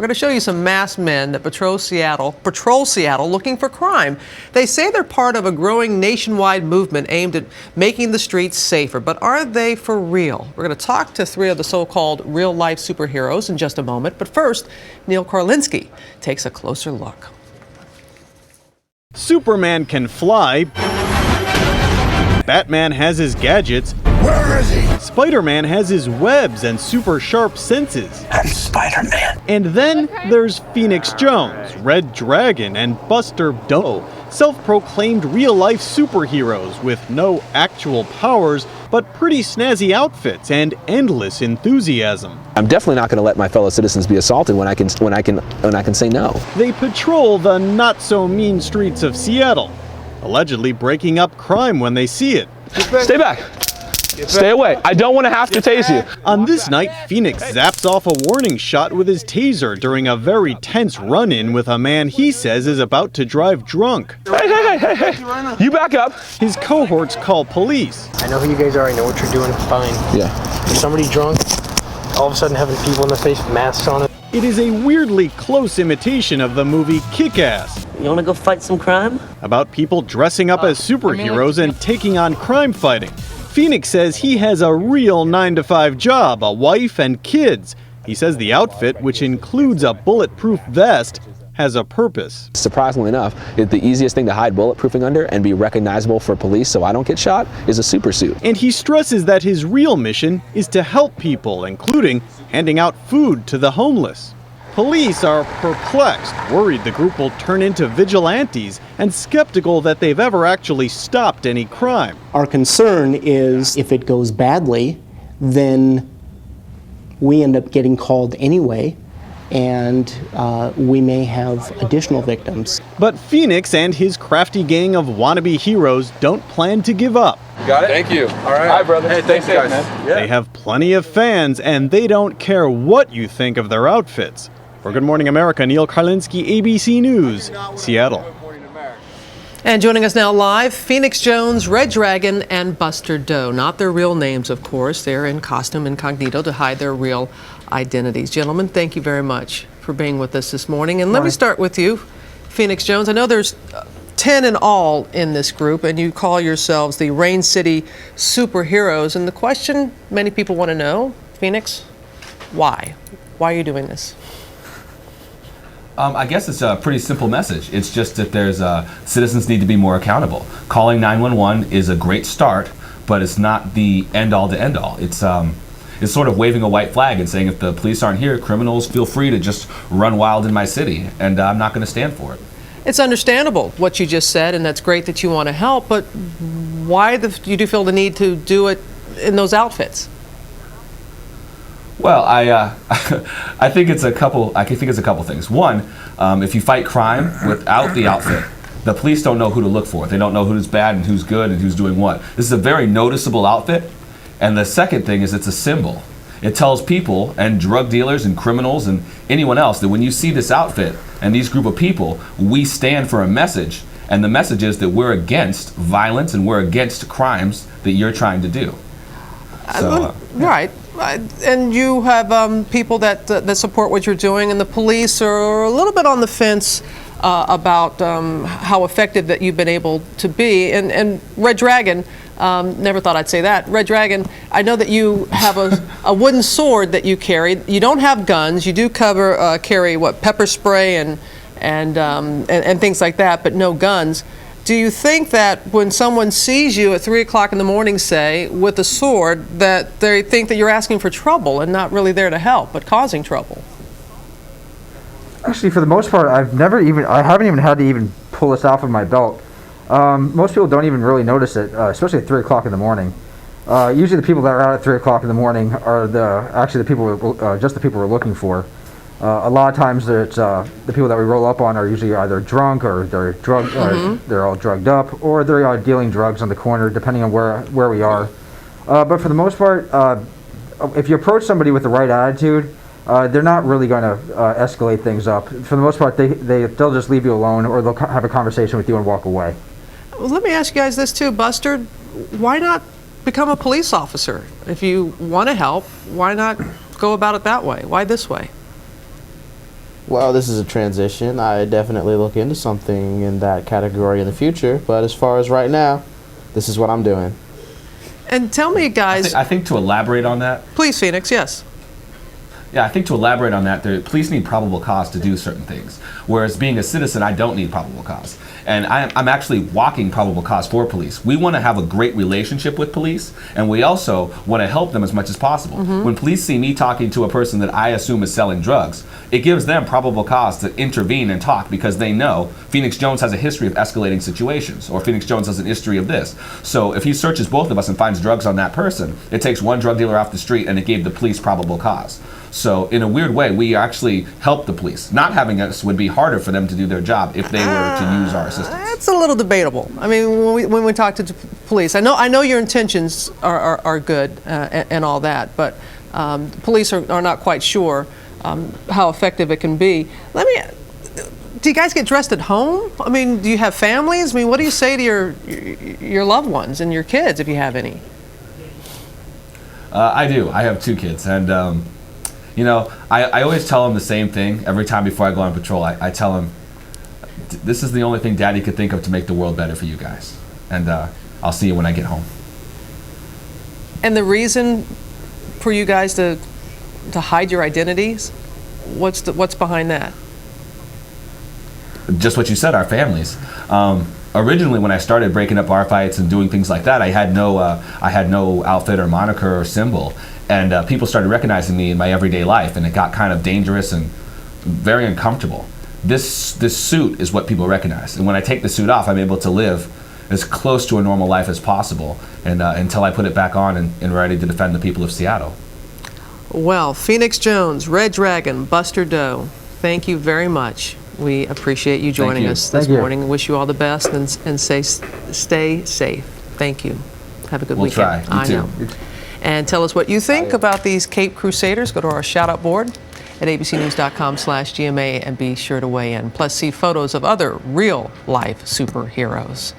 We're going to show you some masked men that patrol Seattle looking for crime. They say they're part of a growing nationwide movement aimed at making the streets safer. But are they for real? We're going to talk to three of the so-called real-life superheroes in just a moment. But first, Neil Karlinski takes a closer look. Superman can fly. Batman has his gadgets. Where is he? Spider-Man has his webs and super sharp senses. That's Spider-Man. And then there's Phoenix Jones, Red Dragon, and Buster Doe, self-proclaimed real-life superheroes with no actual powers, but pretty snazzy outfits and endless enthusiasm. I'm definitely not going to let my fellow citizens be assaulted when I can say no. They patrol the not-so-mean streets of Seattle, allegedly breaking up crime when they see it. Stay back. Stay away. I don't want to have to tase you. On this night, Phoenix zaps off a warning shot with his taser during a very tense run-in with a man he says is about to drive drunk. Hey. You back up. His cohorts call police. I know who you guys are. I know what you're doing. Fine. Yeah. If somebody drunk, all of a sudden having people in the face with masks on it. It is a weirdly close imitation of the movie Kick-Ass. You want to go fight some crime? About people dressing up as superheroes and taking on crime fighting. Phoenix says he has a real 9-to-5 job, a wife and kids. He says the outfit, which includes a bulletproof vest, has a purpose. Surprisingly enough, the easiest thing to hide bulletproofing under and be recognizable for police so I don't get shot is a super suit. And he stresses that his real mission is to help people, including handing out food to the homeless. Police are perplexed, worried the group will turn into vigilantes, and skeptical that they've ever actually stopped any crime. Our concern is if it goes badly, then we end up getting called anyway, and we may have additional victims. But Phoenix and his crafty gang of wannabe heroes don't plan to give up. You got it? Thank you. All right. Hi, brother. Hey, thanks, guys. Man. They have plenty of fans, and they don't care what you think of their outfits. For Good Morning America, Neil Karlinski, ABC News, Seattle. And joining us now live, Phoenix Jones, Red Dragon, and Buster Doe. Not their real names, of course. They're in costume incognito to hide their real identities. Gentlemen, thank you very much for being with us this morning. And let me start with you, Phoenix Jones. I know there's 10 in all in this group, and you call yourselves the Rain City Superheroes. And the question many people want to know, Phoenix, why? Why are you doing this? I guess it's a pretty simple message. It's just that there's citizens need to be more accountable. Calling 911 is a great start, but it's not the end-all to end-all. It's sort of waving a white flag and saying if the police aren't here, criminals feel free to just run wild in my city, and I'm not going to stand for it. It's understandable what you just said, and that's great that you want to help, but why do you feel the need to do it in those outfits? Well, I think it's a couple. I think it's a couple things. One, if you fight crime without the outfit, the police don't know who to look for. They don't know who's bad and who's good and who's doing what. This is a very noticeable outfit. And the second thing is it's a symbol. It tells people and drug dealers and criminals and anyone else that when you see this outfit and these group of people, we stand for a message. And the message is that we're against violence and we're against crimes that you're trying to do. So, right. And you have people that support what you're doing, and the police are a little bit on the fence about how effective that you've been able to be. And Red Dragon, never thought I'd say that. Red Dragon, I know that you have a wooden sword that you carry. You don't have guns. You do carry what, pepper spray and things like that, but no guns. Do you think that when someone sees you at 3 o'clock in the morning, say, with a sword, that they think that you're asking for trouble and not really there to help, but causing trouble? Actually, for the most part, I haven't even had to even pull this off of my belt. Most people don't even really notice it, especially at 3 o'clock in the morning. Usually the people that are out at 3 o'clock in the morning are just the people we're looking for. A lot of times it's the people that we roll up on are usually either drunk or they're they're all drugged up, or they're dealing drugs on the corner, depending on where we are. But for the most part, if you approach somebody with the right attitude, they're not really going to escalate things up. For the most part, they'll just leave you alone, or they'll have a conversation with you and walk away. Well, let me ask you guys this too, Buster. Why not become a police officer? If you want to help, why not go about it that way? Why this way? Well, this is a transition. I definitely look into something in that category in the future, but as far as right now, this is what I'm doing. And tell me, guys, I think to elaborate on that, please, Phoenix, yes. yeah, I think to elaborate on that, the police need probable cause to do certain things. Whereas being a citizen, I don't need probable cause. And I'm actually walking probable cause for police. We want to have a great relationship with police, and we also want to help them as much as possible. When police see me talking to a person that I assume is selling drugs, it gives them probable cause to intervene and talk because they know Phoenix Jones has a history of escalating situations, or Phoenix Jones has an history of this. So if he searches both of us and finds drugs on that person, it takes one drug dealer off the street and it gave the police probable cause. So in a weird way, we actually help the police. Not having us would be harder for them to do their job if they were to use our assistance. It's a little debatable. I mean, when we talk to the police, I know your intentions are good and all that, but police are not quite sure how effective it can be. Do you guys get dressed at home? I mean, do you have families? I mean, what do you say to your loved ones and your kids, if you have any? I do. I have 2 kids, and you know, I always tell them the same thing every time before I go on patrol. I tell them, this is the only thing Daddy could think of to make the world better for you guys, and I'll see you when I get home. And the reason for you guys to hide your identities, what's behind that? Just what you said, our families. Originally, when I started breaking up bar fights and doing things like that, I had no outfit or moniker or symbol, and people started recognizing me in my everyday life, and it got kind of dangerous and very uncomfortable. This suit is what people recognize, and when I take the suit off, I'm able to live as close to a normal life as possible, and until I put it back on and ready to defend the people of Seattle. Well, Phoenix Jones, Red Dragon, Buster Doe, thank you very much. We appreciate you joining us this morning. Wish you all the best and stay safe. Thank you. Have a good We'll weekend. try. You too. I know. And tell us what you think about these Cape Crusaders. Go to our shout-out board at abcnews.com/GMA and be sure to weigh in. Plus, see photos of other real-life superheroes.